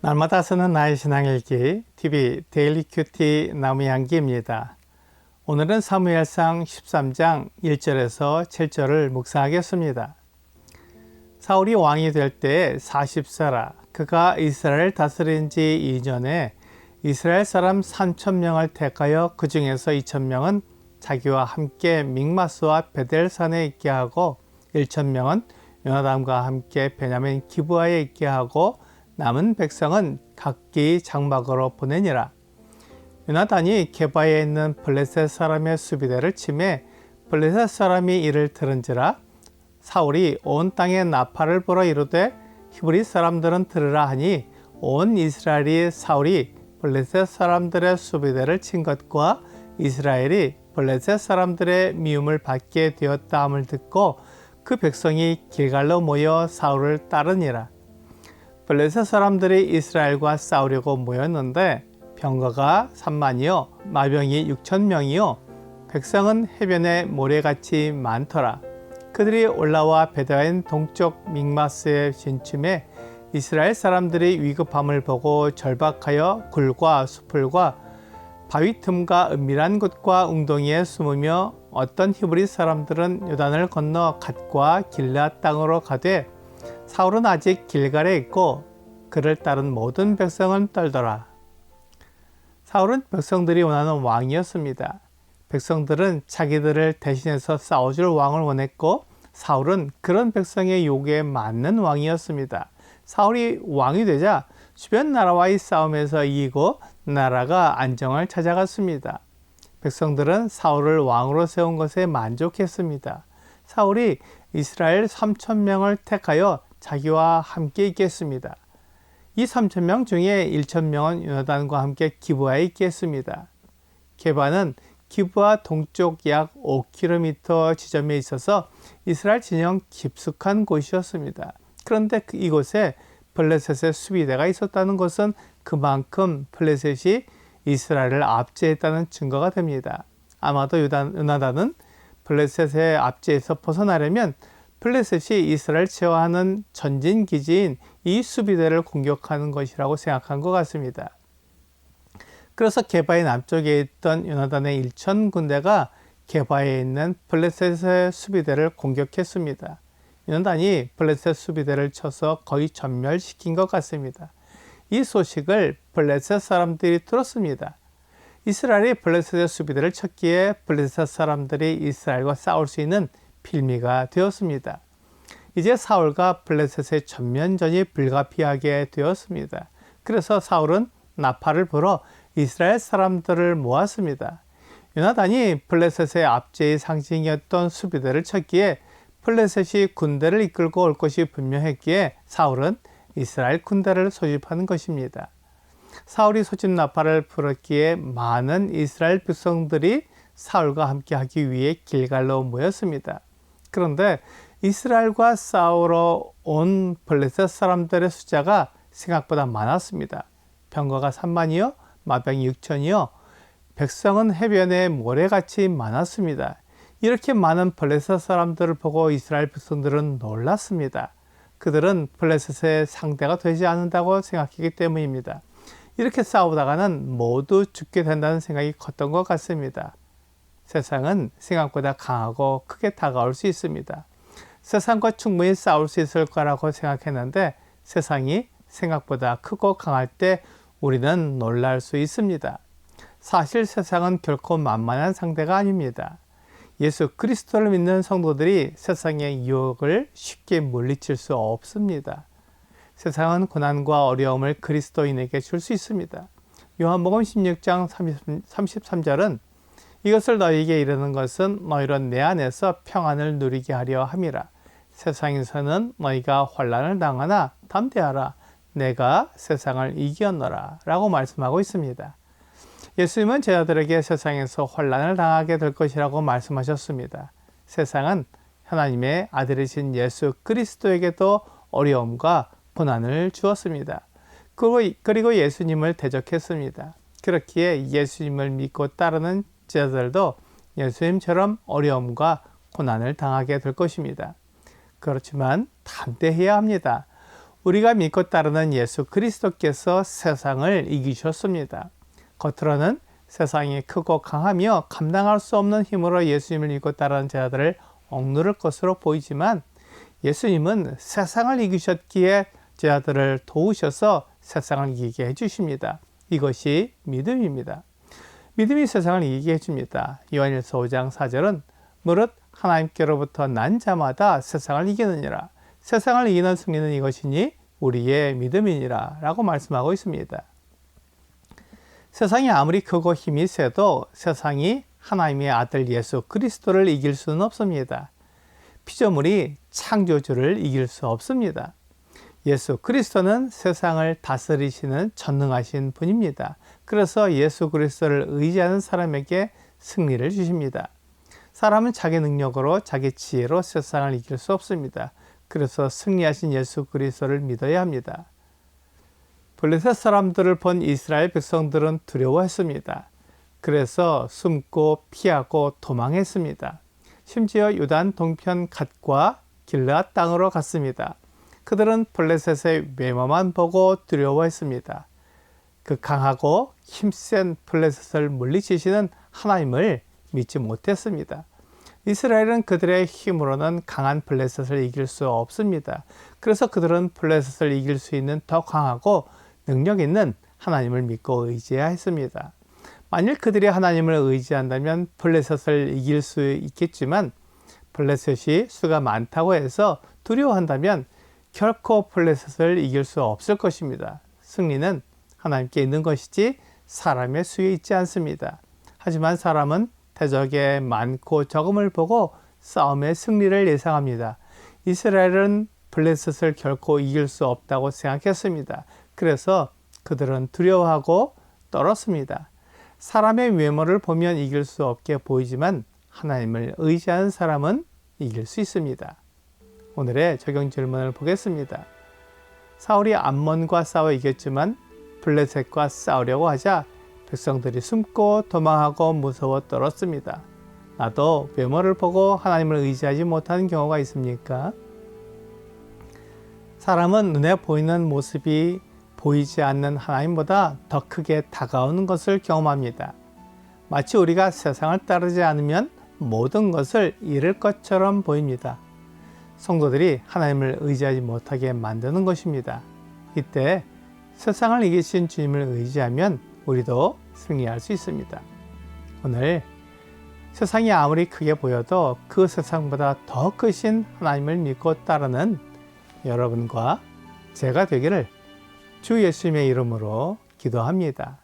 날마다 쓰는 나의 신앙일기 TV 데일리 큐티 나무향기입니다. 오늘은 사무엘상 13장 1절에서 7절을 묵상하겠습니다. 사울이 왕이 될 때에 40세라 그가 이스라엘을 다스린 지 2년에 이스라엘 사람 3,000명을 택하여 그 중에서 2,000명은 자기와 함께 믹마스와 베델산에 있게 하고 1,000명은 요나단과 함께 베냐민 기브아에 있게 하고 남은 백성은 각기 장막으로 보내니라. 요나단이 게바에 있는 블레셋 사람의 수비대를 치매 블레셋 사람이 이를 들은지라. 사울이 온 땅에 나팔을 불어 이르되 히브리 사람들은 들으라 하니 온 이스라엘이 사울이 블레셋 사람들의 수비대를 친 것과 이스라엘이 블레셋 사람들의 미움을 받게 되었다함을 듣고 그 백성이 길갈로 모여 사울을 따르니라. 블레셋 사람들이 이스라엘과 싸우려고 모였는데 병거가 3만이요 마병이 6,000명이요 백성은 해변에 모래같이 많더라. 그들이 올라와 베다인 동쪽 믹마스에 진침해 이스라엘 사람들이 위급함을 보고 절박하여 굴과 수풀과 바위 틈과 은밀한 곳과 웅덩이에 숨으며 어떤 히브리 사람들은 요단을 건너 갓과 길앗 땅으로 가되 사울은 아직 길갈에 있고 그를 따른 모든 백성은 떨더라. 사울은 백성들이 원하는 왕이었습니다. 백성들은 자기들을 대신해서 싸워줄 왕을 원했고 사울은 그런 백성의 요구에 맞는 왕이었습니다. 사울이 왕이 되자 주변 나라와의 싸움에서 이기고 나라가 안정을 찾아갔습니다. 백성들은 사울을 왕으로 세운 것에 만족했습니다. 사울이 이스라엘 3,000명을 택하여 자기와 함께 있겠습니다. 이 3,000명 중에 1,000명은 요나단과 함께 기브아에 있겠습니다. 게바는 기브아 동쪽 약 5km 지점에 있어서 이스라엘 진영 깊숙한 곳이었습니다. 그런데 이곳에 블레셋의 수비대가 있었다는 것은 그만큼 블레셋이 이스라엘을 압제했다는 증거가 됩니다. 아마도 요나단은 블레셋의 압제에서 벗어나려면 블레셋이 이스라엘 제어하는 전진기지인 이 수비대를 공격하는 것이라고 생각한 것 같습니다. 그래서 게바의 남쪽에 있던 요나단의 1,000군대가 게바에 있는 블레셋의 수비대를 공격했습니다. 요나단이 블레셋 수비대를 쳐서 거의 전멸시킨 것 같습니다. 이 소식을 블레셋 사람들이 들었습니다. 이스라엘이 블레셋의 수비대를 쳤기에 블레셋 사람들이 이스라엘과 싸울 수 있는 필미가 되었습니다. 이제 사울과 블레셋의 전면전이 불가피하게 되었습니다. 그래서 사울은 나팔을 불어 이스라엘 사람들을 모았습니다. 요나단이 블레셋의 압제의 상징이었던 수비대를 쳤기에 블레셋이 군대를 이끌고 올 것이 분명했기에 사울은 이스라엘 군대를 소집하는 것입니다. 사울이 소집 나팔을 불었기에 많은 이스라엘 백성들이 사울과 함께 하기 위해 길갈로 모였습니다. 그런데 이스라엘과 싸우러 온 블레셋 사람들의 숫자가 생각보다 많았습니다. 병거가 3만이요 마병이 6,000이요 백성은 해변에 모래같이 많았습니다. 이렇게 많은 블레셋 사람들을 보고 이스라엘 백성들은 놀랐습니다. 그들은 블레셋의 상대가 되지 않는다고 생각했기 때문입니다. 이렇게 싸우다가는 모두 죽게 된다는 생각이 컸던 것 같습니다. 세상은 생각보다 강하고 크게 다가올 수 있습니다. 세상과 충분히 싸울 수 있을 거라고 생각했는데 세상이 생각보다 크고 강할 때 우리는 놀랄 수 있습니다. 사실 세상은 결코 만만한 상대가 아닙니다. 예수 그리스도를 믿는 성도들이 세상의 유혹을 쉽게 물리칠 수 없습니다. 세상은 고난과 어려움을 그리스도인에게 줄 수 있습니다. 요한복음 16장 33절은 이것을 너희에게 이르는 것은 너희로 내 안에서 평안을 누리게 하려 함이라. 세상에서는 너희가 환난을 당하나 담대하라. 내가 세상을 이겼노라. 라고 말씀하고 있습니다. 예수님은 제자들에게 세상에서 환난을 당하게 될 것이라고 말씀하셨습니다. 세상은 하나님의 아들이신 예수 그리스도에게도 어려움과 고난을 주었습니다. 그리고 예수님을 대적했습니다. 그렇기에 예수님을 믿고 따르는 제자들도 예수님처럼 어려움과 고난을 당하게 될 것입니다. 그렇지만 담대해야 합니다. 우리가 믿고 따르는 예수 그리스도께서 세상을 이기셨습니다. 겉으로는 세상이 크고 강하며 감당할 수 없는 힘으로 예수님을 믿고 따르는 자들을 억누를 것으로 보이지만 예수님은 세상을 이기셨기에 제자들을 도우셔서 세상을 이기게 해주십니다. 이것이 믿음입니다. 믿음이 세상을 이기게 해줍니다. 요한일서 5장 4절은 무릇 하나님께로부터 난 자마다 세상을 이기느니라. 세상을 이기는 승리는 이것이니 우리의 믿음이니라 라고 말씀하고 있습니다. 세상이 아무리 크고 힘이 세도 세상이 하나님의 아들 예수 그리스도를 이길 수는 없습니다. 피조물이 창조주를 이길 수 없습니다. 예수 그리스도는 세상을 다스리시는 전능하신 분입니다. 그래서 예수 그리스도를 의지하는 사람에게 승리를 주십니다. 사람은 자기 능력으로 자기 지혜로 세상을 이길 수 없습니다. 그래서 승리하신 예수 그리스도를 믿어야 합니다. 블레셋 사람들을 본 이스라엘 백성들은 두려워했습니다. 그래서 숨고 피하고 도망했습니다. 심지어 유단 동편 갓과 길르앗 땅으로 갔습니다. 그들은 블레셋의 외모만 보고 두려워했습니다. 그 강하고 힘센 블레셋을 물리치시는 하나님을 믿지 못했습니다. 이스라엘은 그들의 힘으로는 강한 블레셋을 이길 수 없습니다. 그래서 그들은 블레셋을 이길 수 있는 더 강하고 능력 있는 하나님을 믿고 의지해야 했습니다. 만일 그들이 하나님을 의지한다면 블레셋을 이길 수 있겠지만 블레셋이 수가 많다고 해서 두려워한다면 결코 블레셋을 이길 수 없을 것입니다. 승리는 하나님께 있는 것이지 사람의 수에 있지 않습니다. 하지만 사람은 대적의 많고 적음을 보고 싸움의 승리를 예상합니다. 이스라엘은 블레셋을 결코 이길 수 없다고 생각했습니다. 그래서 그들은 두려워하고 떨었습니다. 사람의 외모를 보면 이길 수 없게 보이지만 하나님을 의지하는 사람은 이길 수 있습니다. 오늘의 적용 질문을 보겠습니다. 사울이 암몬과 싸워 이겼지만 블레셋과 싸우려고 하자 백성들이 숨고 도망하고 무서워 떨었습니다. 나도 외모를 보고 하나님을 의지하지 못하는 경우가 있습니까? 사람은 눈에 보이는 모습이 보이지 않는 하나님보다 더 크게 다가오는 것을 경험합니다. 마치 우리가 세상을 따르지 않으면 모든 것을 잃을 것처럼 보입니다. 성도들이 하나님을 의지하지 못하게 만드는 것입니다. 이때 세상을 이기신 주님을 의지하면 우리도 승리할 수 있습니다. 오늘 세상이 아무리 크게 보여도 그 세상보다 더 크신 하나님을 믿고 따르는 여러분과 제가 되기를 주 예수님의 이름으로 기도합니다.